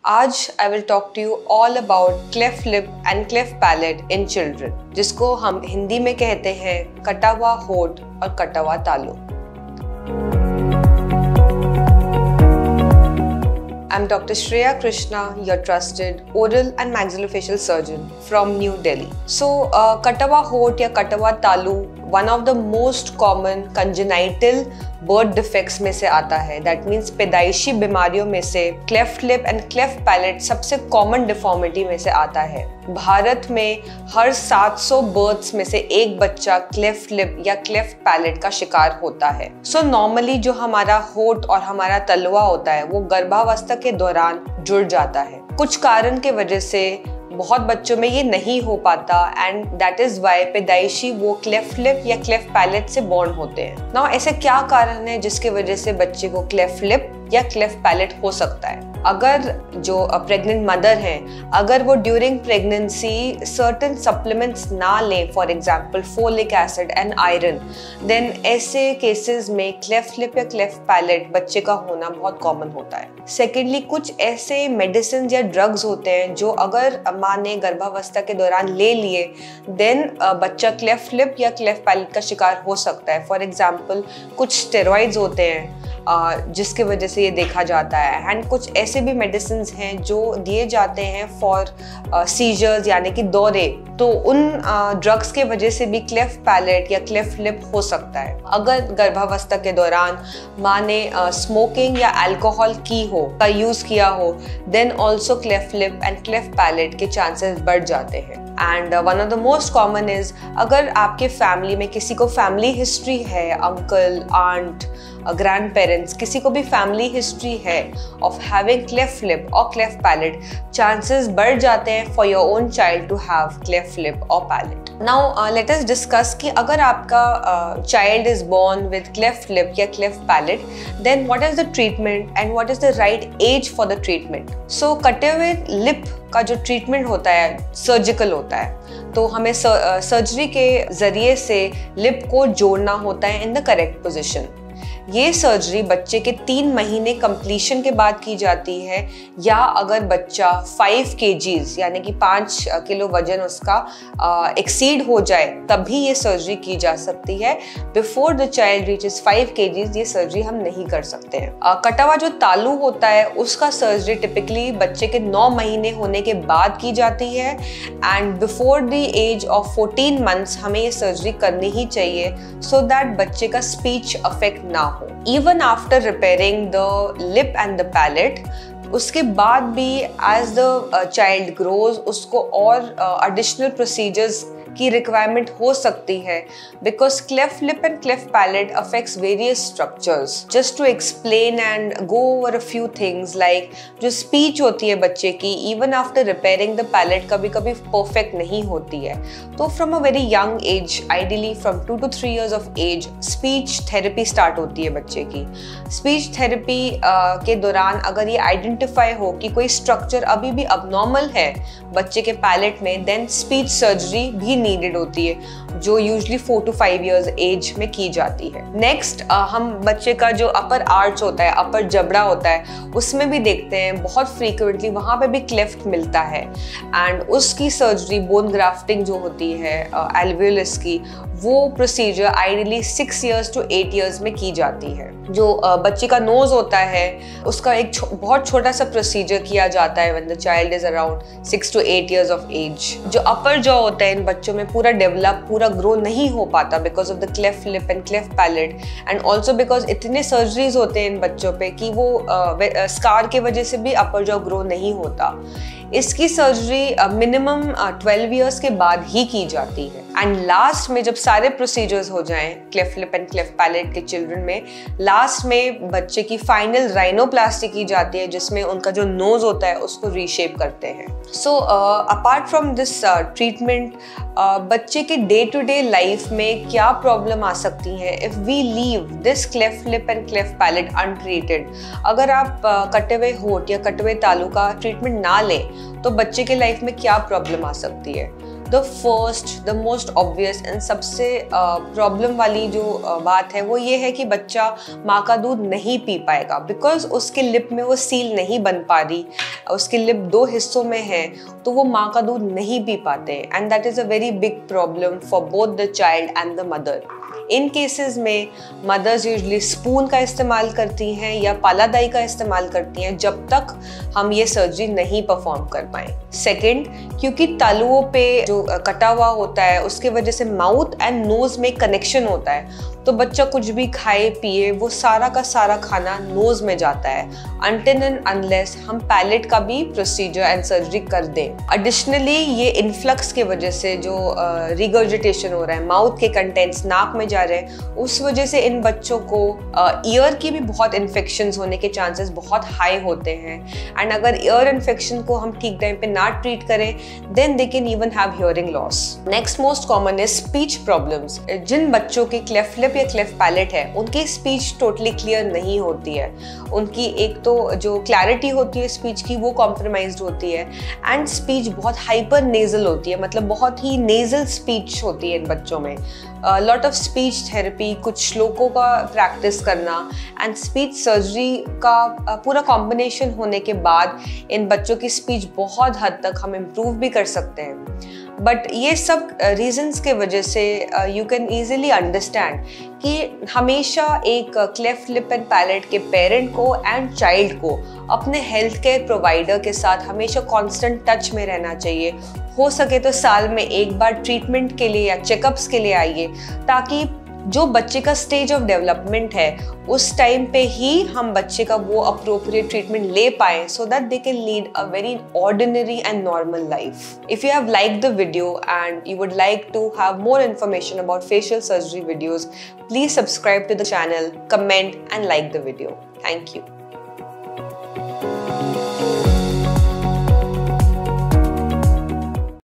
आज I will talk to you all about cleft lip and cleft palate in children, जिसको हम हिंदी में कहते हैं कटा हुआ होठ और कटा हुआ तालू। I'm Dr. Shreya Krishna, your trusted oral and maxillofacial surgeon from New Delhi. So, कटा हुआ होठ या कटा हुआ तालू one of the most common congenital birth defects में से आता है। That means पैदाइशी बीमारियों में से cleft lip and cleft palate सबसे common deformity में से आता है। भारत में हर 700 बर्थ्स में से एक बच्चा क्लेफ्ट लिप या क्लेफ्ट पैलेट का शिकार होता है। सो नॉर्मली जो हमारा होठ और हमारा तलवा होता है वो गर्भावस्था के दौरान जुड़ जाता है। कुछ कारण के वजह से बहुत बच्चों में ये नहीं हो पाता एंड दैट इज वाई पैदाइशी वो क्लेफ्ट लिप या क्लेफ्ट पैलेट से बॉर्न होते हैं। नाउ ऐसे क्या कारण है जिसके वजह से बच्चे को क्लेफ्ट लिप या क्लेफ्ट पैलेट हो सकता है? अगर जो प्रेग्नेंट मदर हैं, अगर वो ड्यूरिंग प्रेगनेंसी सर्टेन सप्लीमेंट्स ना लें, for example folic acid and iron, then ऐसे केसेस में क्लेफ्ट लिप या क्लेफ्ट पैलेट बच्चे का होना बहुत कॉमन होता है। सेकेंडली, कुछ ऐसे मेडिसिन या ड्रग्स होते हैं जो अगर माँ ने गर्भावस्था के दौरान ले लिए देन बच्चा क्लेफ्ट लिप या क्लेफ्ट पैलेट का शिकार हो सकता है। फॉर एग्जाम्पल कुछ स्टेरॉइड्स होते हैं जिसके वजह से ये देखा जाता है, एंड कुछ ऐसे भी मेडिसिन हैं जो दिए जाते हैं फॉर सीजर्स यानी कि दौरे, तो उन ड्रग्स के वजह से भी क्लेफ्ट पैलेट या क्लेफ्ट लिप हो सकता है। अगर गर्भावस्था के दौरान माँ ने स्मोकिंग या अल्कोहल का यूज किया हो then also cleft lip and cleft palate के चांसेस बढ़ जाते हैं। And one of the most common is अगर आपके फैमिली में किसी को फैमिली हिस्ट्री है, अंकल, आंट, ग्रैंड पेरेंट्स, किसी को भी फैमिली हिस्ट्री है ऑफ हैविंग क्लेफ्ट लिप और क्लेफ्ट पैलेट, चांसेस बढ़ जाते हैं for your own child to have cleft lip और palate. Now let us discuss कि अगर आपका child is born with cleft lip या cleft palate, then what is the treatment and what is the right age for the treatment. So कटे हुए lip का जो treatment होता है सर्जिकल होता है, तो हमें सर्जरी के जरिए से लिप को जोड़ना होता है इन द करेक्ट पोजिशन। ये सर्जरी बच्चे के 3 महीने कंप्लीशन के बाद की जाती है, या अगर बच्चा 5 kgs यानी कि 5 किलो वजन उसका एक्सीड हो जाए तभी ये सर्जरी की जा सकती है। Before the child reaches 5 kgs ये सर्जरी हम नहीं कर सकते हैं। कटा हुआ जो तालू होता है उसका सर्जरी टिपिकली बच्चे के 9 महीने होने के बाद की जाती है, and before the age of 14 months हमें ये सर्जरी करनी ही चाहिए सो दैट बच्चे का स्पीच अफेक्ट ना हो। Even after repairing the lip and the palate, उसके बाद भी as the child grows उसको और additional procedures की रिक्वायरमेंट हो सकती है, because cleft lip and cleft palate affects various structures. Just to explain and go over a few things, like जो स्पीच होती है बच्चे की even after repairing the palate कभी कभी परफेक्ट नहीं होती है। तो from a very young age, ideally from 2 to 3 years of age, speech therapy start होती है बच्चे की। स्पीच थेरेपी के दौरान अगर ये आइडेंटिफाई हो कि कोई स्ट्रक्चर अभी भी अबनॉर्मल है बच्चे के पैलेट में, देन स्पीच सर्जरी भी नीडेड होती है जो यूजुअली 4 to 5 years एज में की जाती है। नेक्स्ट हम बच्चे का जो अपर आर्च होता है, अपर जबड़ा होता है, उसमें भी देखते हैं बहुत फ्रीक्वेंटली वहाँ पे भी क्लेफ्ट मिलता है, एंड उसकी सर्जरी बोन ग्राफ्टिंग जो होती है एल्वियोलस की, वो procedure ideally 6 years to 8 years में की जाती है। जो बच्चे का नोज होता है उसका एक बहुत छोटा सा प्रोसीजर किया जाता है when the child is around 6 to 8 years of age. जो अपर जॉ होता है इन बच्चों में पूरा डेवलप, पूरा ग्रो नहीं हो पाता because of the cleft lip and cleft palette, and also because इतने सर्जरीज होते हैं इन बच्चों पे कि वो स्कार के वजह से भी अपर जॉ ग्रो नहीं होता। इसकी सर्जरी मिनिमम 12 years के बाद ही की जाती है। एंड लास्ट में जब सारे प्रोसीजर्स हो जाएं cleft lip and cleft palate के चिल्ड्रन में, लास्ट में बच्चे की फाइनल राइनोप्लास्टी की जाती है जिसमें उनका जो नोज होता है उसको रीशेप करते हैं। So apart from this treatment, बच्चे के डे टू डे लाइफ में क्या प्रॉब्लम आ सकती है if we leave this cleft lip and cleft palate untreated. अगर आप कटे हुए होठ या कटे हुए तालू का ट्रीटमेंट ना लें तो बच्चे के लाइफ में क्या प्रॉब्लम आ सकती है? The first, the most obvious and सबसे प्रॉब्लम वाली जो बात है वो ये है कि बच्चा माँ का दूध नहीं पी पाएगा, बिकॉज उसके लिप में वो सील नहीं बन पा रही, उसके लिप 2 हिस्सों में है, तो वो माँ का दूध नहीं पी पाते, and that is a very big problem for both the child and the mother. In cases में मदर्स यूजली स्पून का इस्तेमाल करती हैं या पालादाई का इस्तेमाल करती हैं जब तक हम ये सर्जरी नहीं परफॉर्म कर पाए। सेकंड, क्योंकि तालुओं पे जो कटा हुआ होता है उसके वजह से माउथ एंड नोज में कनेक्शन होता है, तो बच्चा कुछ भी खाए पिए वो सारा का सारा खाना नोज में जाता है, अनटिल एंड अनलेस हम पैलेट का भी प्रोसीजर एंड सर्जरी कर दें। एडिशनली ये इन्फ्लक्स की वजह से जो रिगर्जिटेशन हो रहा है, माउथ के कंटेंट्स नाक में जा रहे हैं, उस वजह से इन बच्चों को ईयर की भी बहुत इन्फेक्शंस होने के चांसेस बहुत हाई होते हैं, एंड अगर ईयर इन्फेक्शन को हम ठीक टाइम पे ना ट्रीट करें then they can even have hearing loss. Next most common है स्पीच प्रॉब्लम्स। जिन बच्चों की क्लेफ्ट लिप या क्लेफ्ट पैलेट है उनकी स्पीच टोटली क्लियर नहीं होती है, उनकी एक तो जो क्लैरिटी होती है स्पीच की वो कॉम्प्रोमाइज्ड होती है, एंड स्पीच बहुत हाइपर नेजल होती है, मतलब बहुत ही नेजल स्पीच होती है इन बच्चों में। लॉट ऑफ स्पीच थेरेपी, कुछ श्लोकों का प्रैक्टिस करना एंड स्पीच सर्जरी का पूरा कॉम्बिनेशन होने के बाद इन बच्चों की स्पीच बहुत हद तक हम इम्प्रूव भी कर सकते हैं। बट ये सब रीजंस के वजह से यू कैन ईजिली अंडरस्टैंड कि हमेशा एक क्लेफ्ट लिप एंड पैलेट के पेरेंट को एंड चाइल्ड को अपने हेल्थ केयर प्रोवाइडर के साथ हमेशा कांस्टेंट टच में रहना चाहिए। हो सके तो साल में एक बार ट्रीटमेंट के लिए या चेकअप्स के लिए आइए, ताकि जो बच्चे का स्टेज ऑफ डेवलपमेंट है उस टाइम पे ही हम बच्चे का वो अप्रोप्रिएट ट्रीटमेंट ले पाएं, so that they can lead a very ordinary and normal life. If you have liked the video and you would like to have more information about facial surgery videos, please subscribe to the channel, comment and like the video. Thank you.